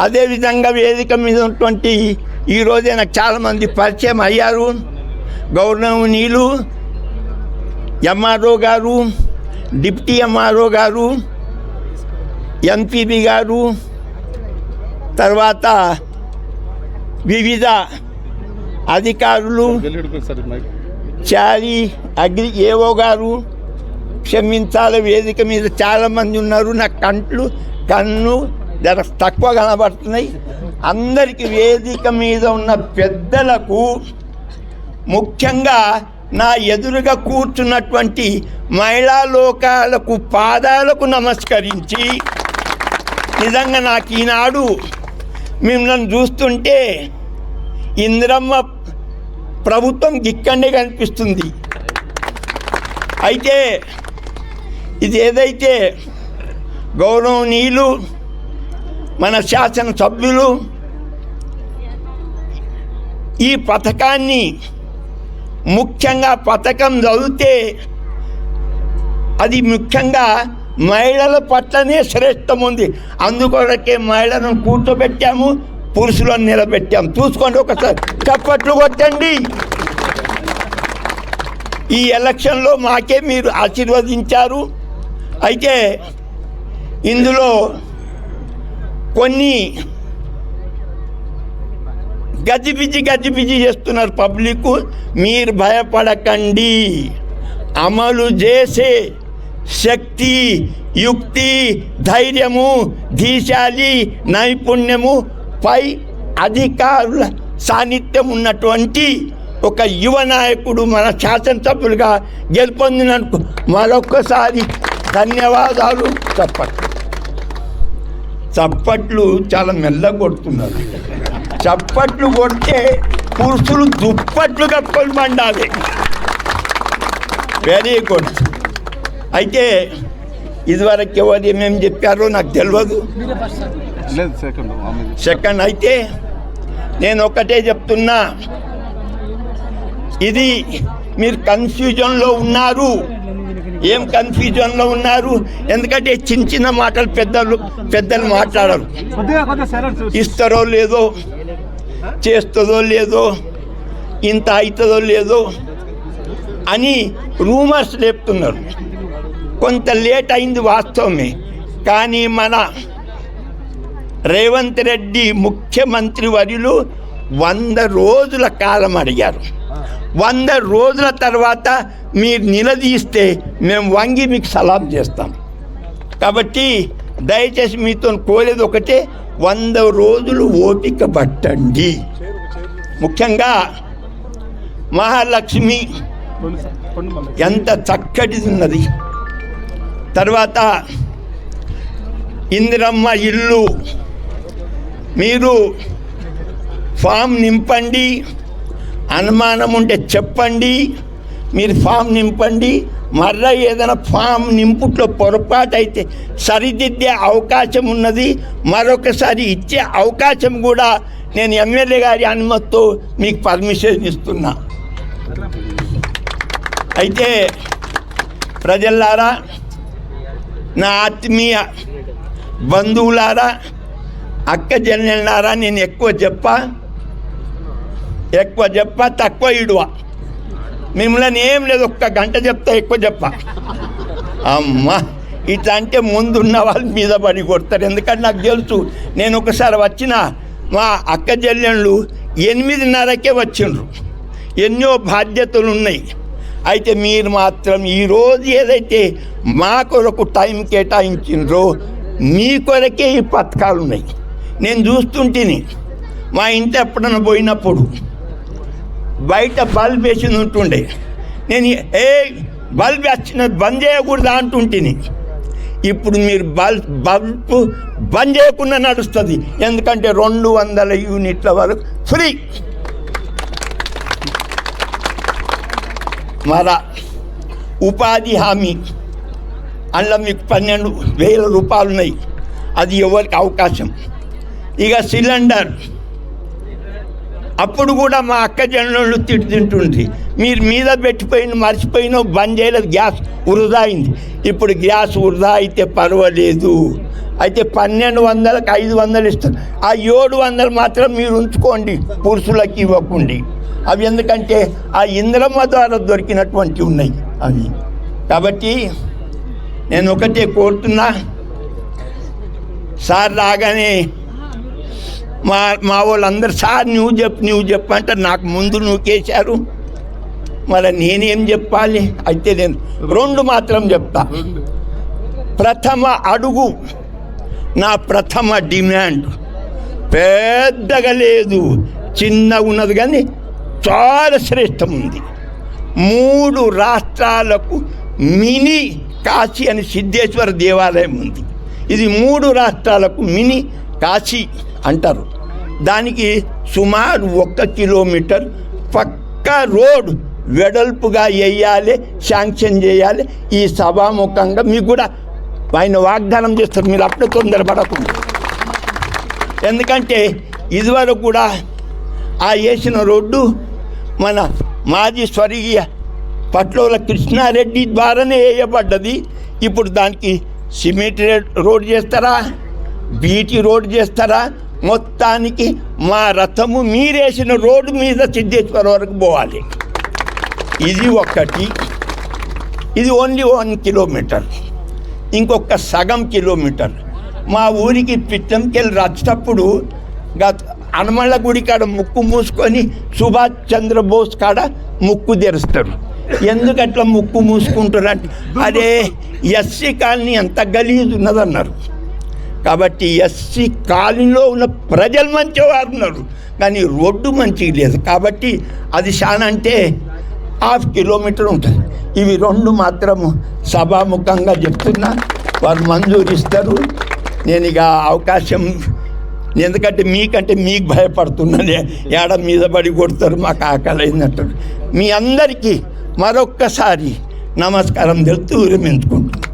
అదేవిధంగా వేదిక మీద ఉన్నటువంటి ఈరోజే నాకు చాలామంది పరిచయం అయ్యారు. గౌరవనీయులు ఎంఆర్ఓ గారు, డిప్యూటీ ఎంఆర్ఓ గారు, ఎంపీబీ గారు, తర్వాత వివిధ అధికారులు, చారీ అగ్రి ఏఓ గారు, క్షమించాలి వేదిక మీద చాలామంది ఉన్నారు. నాకు కన్ను జర తక్కువ కనబడుతున్నాయి. అందరికీ వేదిక మీద ఉన్న పెద్దలకు, ముఖ్యంగా నా ఎదురుగా కూర్చున్నటువంటి మహిళా లోకాలకు పాదాలకు నమస్కరించి, నిజంగా నాకు ఈనాడు మిమ్మల్ని చూస్తుంటే ఇందిరమ్మ ప్రభుత్వం ఇక్కడే కనిపిస్తుంది. అయితే ఇది ఏదైతే గౌరవనీయులు మన శాసనసభ్యులు ఈ పథకాన్ని, ముఖ్యంగా పథకం చదివితే అది ముఖ్యంగా మహిళల పట్లనే శ్రేష్టం ఉంది. అందుకొరకే మహిళలను కూర్చోబెట్టాము, పురుషులను నిలబెట్టాము. చూసుకోండి, ఒకసారి చప్పట్లు కొట్టండి. ఈ ఎలక్షన్లో మాకే మీరు ఆశీర్వదించారు. అయితే ఇందులో కొన్ని గజిబిజి చేస్తున్నారు పబ్లిక్. మీరు భయపడకండి. అమలు చేసే శక్తి, యుక్తి, ధైర్యము, ధీశాలి, నైపుణ్యము పై అధికారుల సాన్నిధ్యం ఉన్నటువంటి ఒక యువ నాయకుడు మన శాసనసభ్యులుగా గెలుపొందినందుకు మరొక్కసారి ధన్యవాదాలు. చప్పట్లు చాలా మెల్లగా కొడుతున్నారు. చప్పట్లు కొడితే పురుషులు దుప్పట్లు కప్పుకొని మండాలి. Very good. అయితే ఇదివరకు ఎవరు ఏమేమి చెప్పారో నాకు తెలియదు. సెకండ్ అయితే నేను ఒకటే చెప్తున్నా, ఇది మీరు కన్ఫ్యూజన్లో ఉన్నారు. ఏం కన్ఫ్యూజన్లో ఉన్నారు? ఎందుకంటే చిన్న మాటలు పెద్దలు మాట్లాడరు. ఇస్తారో లేదో, చేస్తుందో లేదో, ఇంత అవుతుందో లేదో అని రూమర్స్ లేపుతున్నారు. కొంత లేట్ అయింది వాస్తవమే, కానీ మన రేవంత్ రెడ్డి ముఖ్యమంత్రి వర్యులు 100 రోజుల కాలం అడిగారు. 100 రోజుల తర్వాత మీరు నిలదీస్తే మేము వంగి మీకు సలాం చేస్తాం. కాబట్టి దయచేసి మీతో కోరేది ఒకటే, 100 రోజులు ఓపిక పట్టండి. ముఖ్యంగా మహాలక్ష్మి ఎంత చక్కటిది ఉన్నది. తర్వాత ఇందిరమ్మ ఇల్లు, మీరు ఫామ్ నింపండి. అనుమానం ఉంటే చెప్పండి, మీరు ఫామ్ నింపండి. మర్ర ఏదైనా ఫామ్ నింపుట్లో పొరపాటు అయితే సరిదిద్దే అవకాశం ఉన్నది. మరొకసారి ఇచ్చే అవకాశం కూడా నేను ఎమ్మెల్యే గారి అనుమతితో మీకు పర్మిషన్ ఇస్తున్నా. అయితే ప్రజలారా, నా ఆత్మీయ బంధువులారా, అక్క చెల్లెళ్ళారా, నేను ఎక్కువ చెప్పా తక్కువ ఇడువ. మిమ్మల్ని ఏం లేదు, ఒక్క గంట చెప్తా, ఎక్కువ చెప్పా. అమ్మా ఇట్లా అంటే ముందున్న వాళ్ళ మీద పడి కొడతారు. ఎందుకంటే నాకు తెలుసు, నేను ఒకసారి వచ్చిన మా అక్క చెల్లెళ్ళు 8:30కే వచ్చిండ్రు. ఎన్నో బాధ్యతలు ఉన్నాయి. అయితే మీరు మాత్రం ఈరోజు ఏదైతే మా కొరకు టైం కేటాయించిండ్రో మీ కొరకే ఈ పథకాలు ఉన్నాయి. నేను చూస్తుంటేని మా ఇంటి ఎప్పుడన్నా పోయినప్పుడు బయట బల్బ్ వేసి ఉంటుండే, నేను బల్బ్ వచ్చిన బంద్ చేయకూడదు అంటుంటేని. ఇప్పుడు మీరు బల్బ్ బంద్ చేయకుండా నడుస్తుంది. ఎందుకంటే 200 యూనిట్ల వరకు ఫ్రీ. మరా ఉపాధి హామీ అందులో మీకు 12,000 రూపాయలు ఉన్నాయి. అది ఎవరికి అవకాశం. ఇక సిలిండర్ అప్పుడు కూడా మా అక్క జనులు తింటుండ్రి, మీరు మీద మర్చిపోయిన బంద్ చేయలేదు, గ్యాస్ వృధా అయింది. ఇప్పుడు గ్యాస్ వృధా అయితే పర్వాలేదు, అయితే 1200కి 500 ఇస్తారు. ఆ 700 మాత్రం మీరు ఉంచుకోండి, పురుషులకి ఇవ్వకండి. అవి ఎందుకంటే ఆ ఇంద్రమ్మ ద్వారా దొరికినటువంటి ఉన్నాయి అవి. కాబట్టి నేను ఒకటే కోరుతున్నా, సార్ రాగానే మా వాళ్ళందరూ సార్ నువ్వు చెప్పు అంటే నాకు ముందు నూకేశారు. మరి నేనేం చెప్పాలి? అయితే నేను 2 మాత్రం చెప్తా. ప్రథమ అడుగు, నా ప్రథమ డిమాండ్ పెద్దగా లేదు, చిన్నగా ఉన్నది కానీ చాలా శ్రేష్టం ఉంది. 3 రాష్ట్రాలకు మినీ కాశీ అని సిద్ధేశ్వర దేవాలయం ఉంది. ఇది 3 రాష్ట్రాలకు మినీ కాశీ అంటారు. దానికి సుమారు 1 కిలోమీటర్ పక్కా రోడ్ వెడల్పుగా వేయాలి, శాంక్షన్ చేయాలి. ఈ సభాముఖంగా మీకు కూడా ఆయన వాగ్దానం చేస్తారు, మీరు అప్పుడే తొందరపడకుండా. ఎందుకంటే ఇదివరకు కూడా ఆ వేసిన రోడ్డు మన మాజీ స్వర్గీయ పట్లోల కృష్ణారెడ్డి ద్వారానే వేయబడ్డది. ఇప్పుడు దానికి సిమెంట్ రోడ్ చేస్తారా, బీటీ రోడ్ చేస్తారా? మొత్తానికి మా రథము మీరేసిన రోడ్డు మీద సిద్ధేశ్వర వరకు పోవాలి. ఇది ఒకటి. ఇది ఓన్లీ 1 కిలోమీటర్. ఇంకొక సగం కిలోమీటర్ మా ఊరికి పిట్టంకెళ్ళి వచ్చేటప్పుడు హనుమళ్ళ గుడి కాడ ముక్కు మూసుకొని సుభాష్ చంద్రబోస్ కాడ ముక్కు తెరుస్తారు. ఎందుకు అట్లా ముక్కు మూసుకుంటారు అంటే, అదే ఎస్సీ కాలనీ అంత గలీజు ఉన్నదన్నారు. కాబట్టి ఎస్సీ కాలనీలో ఉన్న ప్రజలు మంచివారు ఉన్నారు, కానీ రోడ్డు మంచిగా లేదు. కాబట్టి అది చాలా అంటే 1/2 కిలోమీటర్ ఉంటుంది. ఇవి 2 మాత్రము సభాముఖంగా చెప్తున్నా, వారు మంజూరు ఇస్తారు. నేను ఇక అవకాశం, ఎందుకంటే మీకు భయపడుతున్నాను, ఏడ మీద పడి కొడతారు, మాకు ఆకలి అయిందంటారు. మీ అందరికీ మరొక్కసారి నమస్కారం తెలుపుతూ విరమించుకుంటున్నాను.